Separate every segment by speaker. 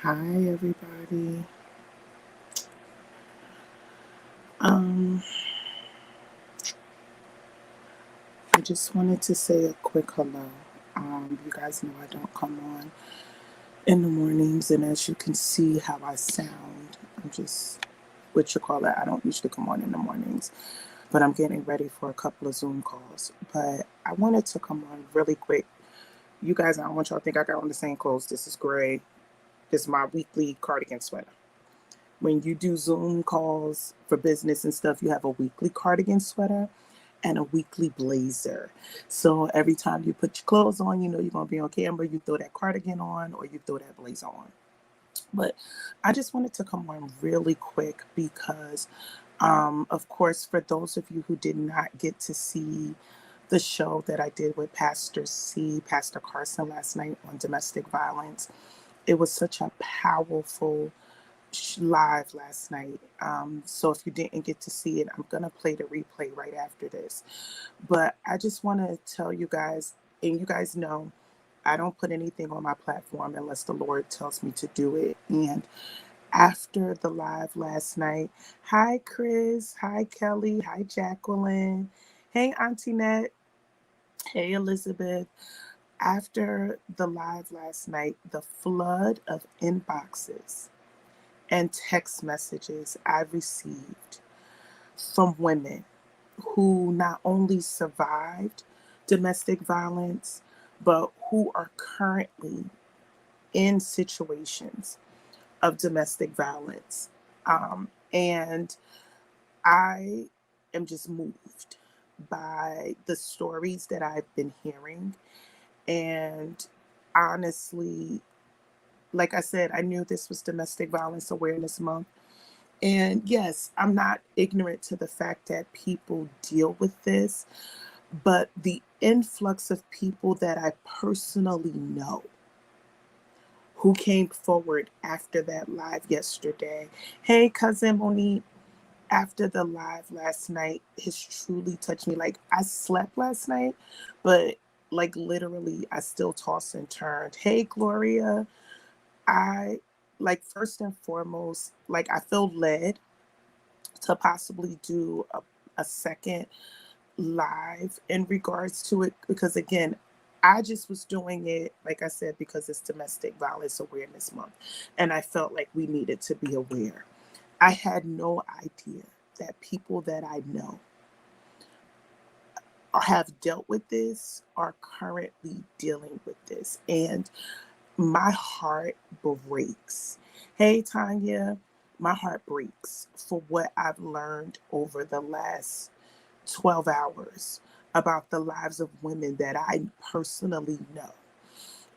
Speaker 1: Hi, everybody. Um, I just wanted to say a quick hello. You guys know I don't come on in the mornings, and as you can see how I sound, I'm just what you call it. I don't usually come on in the mornings, but I'm getting ready for a couple of Zoom calls. But I wanted to come on really quick. You guys, I don't want y'all to think I got on the same clothes. This is gray. This is my weekly cardigan sweater. When you do Zoom calls for business and stuff, you have a weekly cardigan sweater and a weekly blazer. So every time you put your clothes on, you know you're going to be on camera, you throw that cardigan on or you throw that blazer on. But I just wanted to come on really quick because, of course, for those of you who did not get to see the show that I did with Pastor C, Pastor Carson last night on domestic violence, it was such a powerful live last night. So if you didn't get to see it, I'm going to play the replay right after this. But I just want to tell you guys, and you guys know, I don't put anything on my platform unless the Lord tells me to do it. And after the live last night, hi, Chris. Hi, Kelly. Hi, Jacqueline. Hey, Auntie Net. Hey, Elizabeth. After the live last night, the flood of inboxes and text messages I received from women who not only survived domestic violence, but who are currently in situations of domestic violence. And I am just moved by the stories that I've been hearing. And honestly, like I said, I knew this was Domestic Violence Awareness Month. And yes, I'm not ignorant to the fact that people deal with this, but the influx of people that I personally know who came forward after that live yesterday. Hey, cousin Monique, after the live last night has truly touched me. Like, I slept last night, but like literally, I still toss and turned. Hey, Gloria, I like first and foremost, like I feel led to possibly do a second live in regards to it because again I just was doing it like I said because it's domestic violence awareness month and I felt like we needed to be aware. I had no idea that people that I know or have dealt with this are currently dealing with this and my heart breaks. Hey, Tanya, my heart breaks for what I've learned over the last 12 hours about the lives of women that I personally know.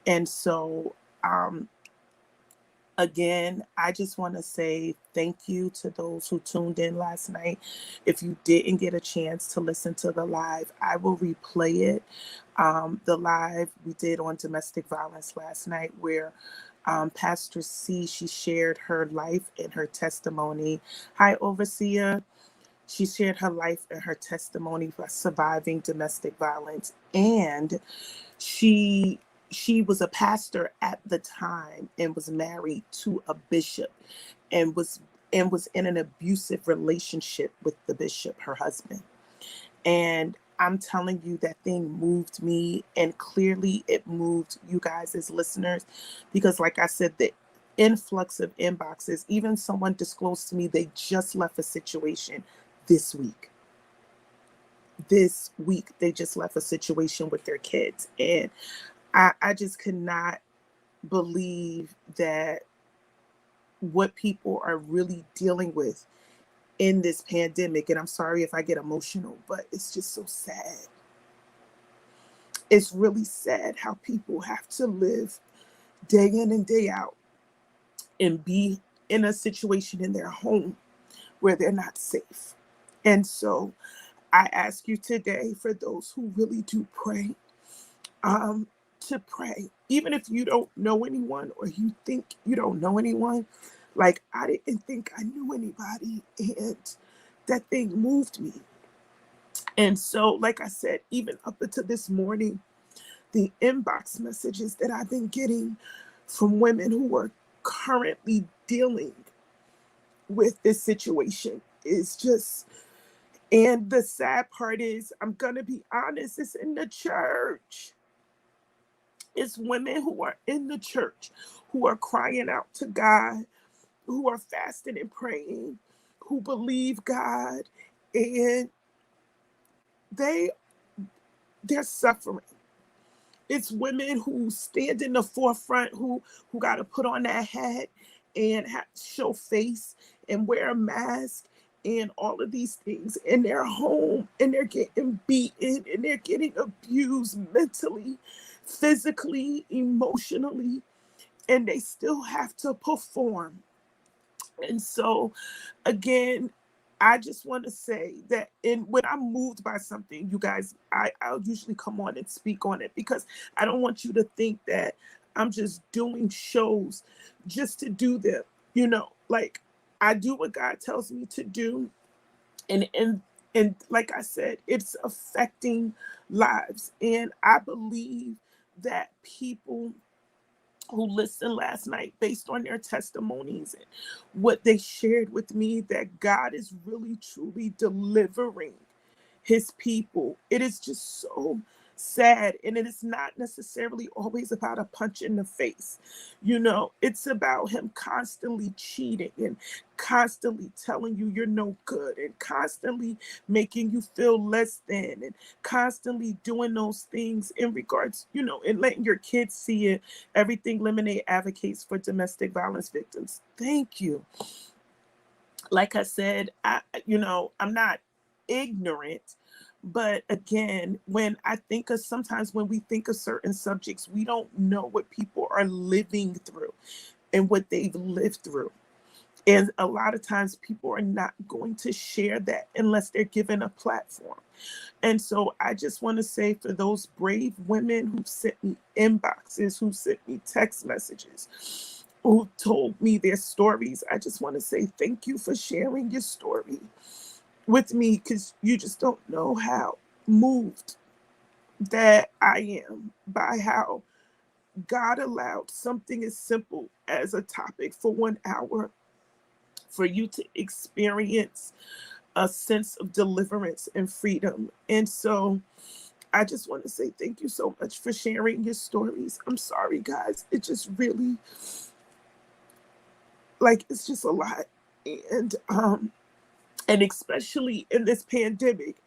Speaker 1: And so, um, again, I just want to say thank you to those who tuned in last night. If you didn't get a chance to listen to the live, I will replay it. The live we did on domestic violence last night, where Pastor C, she shared her life and her testimony. Hi, Overseer. She shared her life and her testimony for surviving domestic violence. And she she was a pastor at the time and was married to a bishop and was in an abusive relationship with the bishop, her husband. And I'm telling you, that thing moved me, and clearly it moved you guys as listeners, because, like I said, the influx of inboxes, even someone disclosed to me they just left a situation this week. This week, they just left a situation with their kids. And I just could not believe that what people are really dealing with in this pandemic. And I'm sorry if I get emotional, but it's just so sad. It's really sad how people have to live day in and day out and be in a situation in their home where they're not safe. And so I ask you today, for those who really do pray, um, to pray. Even if you don't know anyone or you think you don't know anyone, like I didn't think I knew anybody, and that thing moved me. And so, like I said, even up until this morning, the inbox messages that I've been getting from women who were currently dealing with this situation. Is just, and the sad part is, I'm going to be honest, it's in the church. It's women who are in the church who are crying out to God, who are fasting and praying, who believe God, and they they're suffering. It's women who stand in the forefront, who got to put on that hat and show face and wear a mask and all of these things, and they're home and they're getting beaten and they're getting abused mentally, physically, emotionally, and they still have to perform. And so, again, I just want to say that when I'm moved by something, you guys, I'll usually come on and speak on it, because I don't want you to think that I'm just doing shows just to do them. Like, I do what God tells me to do, and like I said, it's affecting lives, and I believe that people who listened last night, based on their testimonies and what they shared with me, that God is really truly delivering his people. It is just so sad. And it is not necessarily always about a punch in the face. It's about him constantly cheating and constantly telling you you're no good and constantly making you feel less than and constantly doing those things in regards, and letting your kids see it. Everything Lemonade advocates for domestic violence victims. Thank you. Like I said, I'm not ignorant, but again, sometimes when we think of certain subjects, we don't know what people are living through and what they've lived through. And a lot of times people are not going to share that unless they're given a platform. And so I just want to say, for those brave women who sent me inboxes, who sent me text messages, who told me their stories, I just want to say thank you for sharing your story with me, because you just don't know how moved that I am by how God allowed something as simple as a topic for 1 hour for you to experience a sense of deliverance and freedom. And so I just want to say thank you so much for sharing your stories. I'm sorry, guys. It just really, like, it's just a lot. And especially in this pandemic,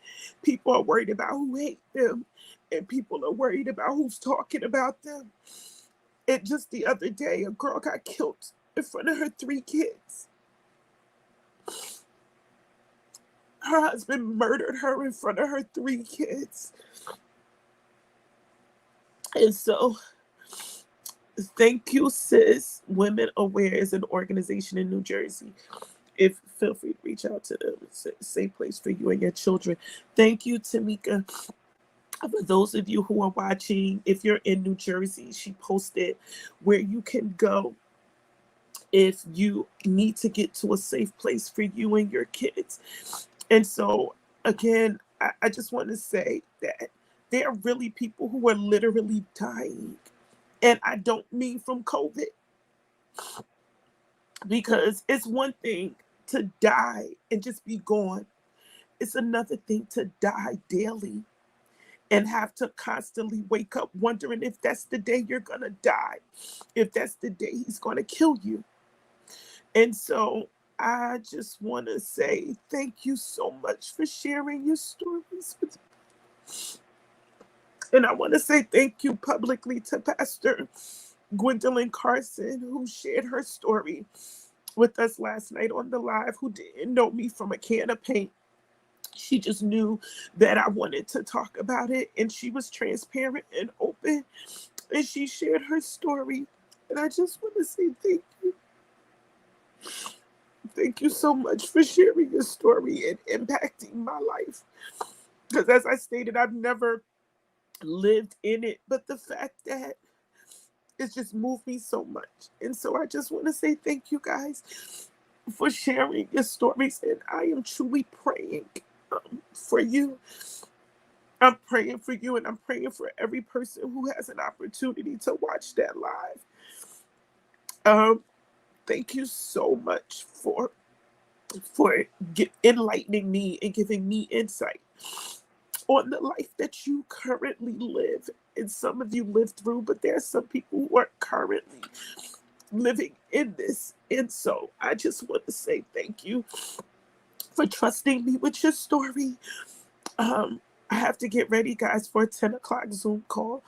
Speaker 1: people are worried about who hate them, and people are worried about who's talking about them. And just the other day, a girl got killed in front of her 3 kids. Her husband murdered her in front of her 3 kids. And so, thank you, sis. Women Aware is an organization in New Jersey. Feel free to reach out to them. It's a safe place for you and your children. Thank you, Tamika. For those of you who are watching, if you're in New Jersey, she posted where you can go if you need to get to a safe place for you and your kids. And so, again, I just want to say that there are really people who are literally dying. And I don't mean from COVID, because it's one thing to die and just be gone. It's another thing to die daily and have to constantly wake up wondering if that's the day you're going to die, if that's the day he's going to kill you. And so I just want to say thank you so much for sharing your stories with me. And I want to say thank you publicly to Pastor Gwendolyn Carson, who shared her story with us last night on the live, who didn't know me from a can of paint. She just knew that I wanted to talk about it, and she was transparent and open, and she shared her story. And I just want to say thank you. Thank you so much for sharing your story and impacting my life. Because as I stated, I've never lived in it, but the fact that it's just moved me so much. And so I just want to say thank you guys for sharing your stories. And I am truly praying for you. I'm praying for you, and I'm praying for every person who has an opportunity to watch that live. Thank you so much for enlightening me and giving me insight on the life that you currently live. And some of you lived through, but there are some people who are currently living in this. And so I just want to say thank you for trusting me with your story. I have to get ready, guys, for a 10 o'clock Zoom call.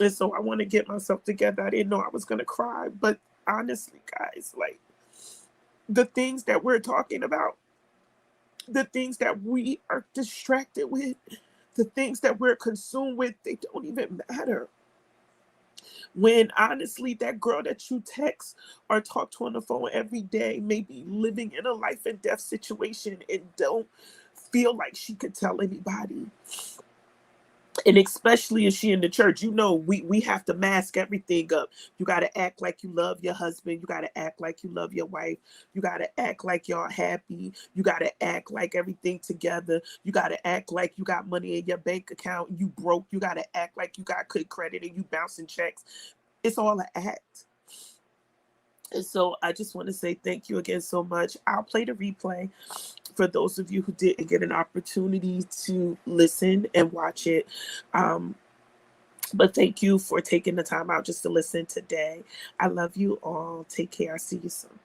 Speaker 1: And so I want to get myself together. I didn't know I was going to cry. But honestly, guys, like the things that we're talking about, the things that we are distracted with, the things that we're consumed with, they don't even matter. When honestly, that girl that you text or talk to on the phone every day may be living in a life and death situation and don't feel like she could tell anybody. And especially if she in the church, we have to mask everything up. You got to act like you love your husband. You got to act like you love your wife. You got to act like y'all happy. You got to act like everything together. You got to act like you got money in your bank account. You broke. You got to act like you got good credit and you bouncing checks. It's all an act. And so I just want to say thank you again so much. I'll play the replay for those of you who didn't get an opportunity to listen and watch it. But thank you for taking the time out just to listen today. I love you all. Take care. I'll see you soon.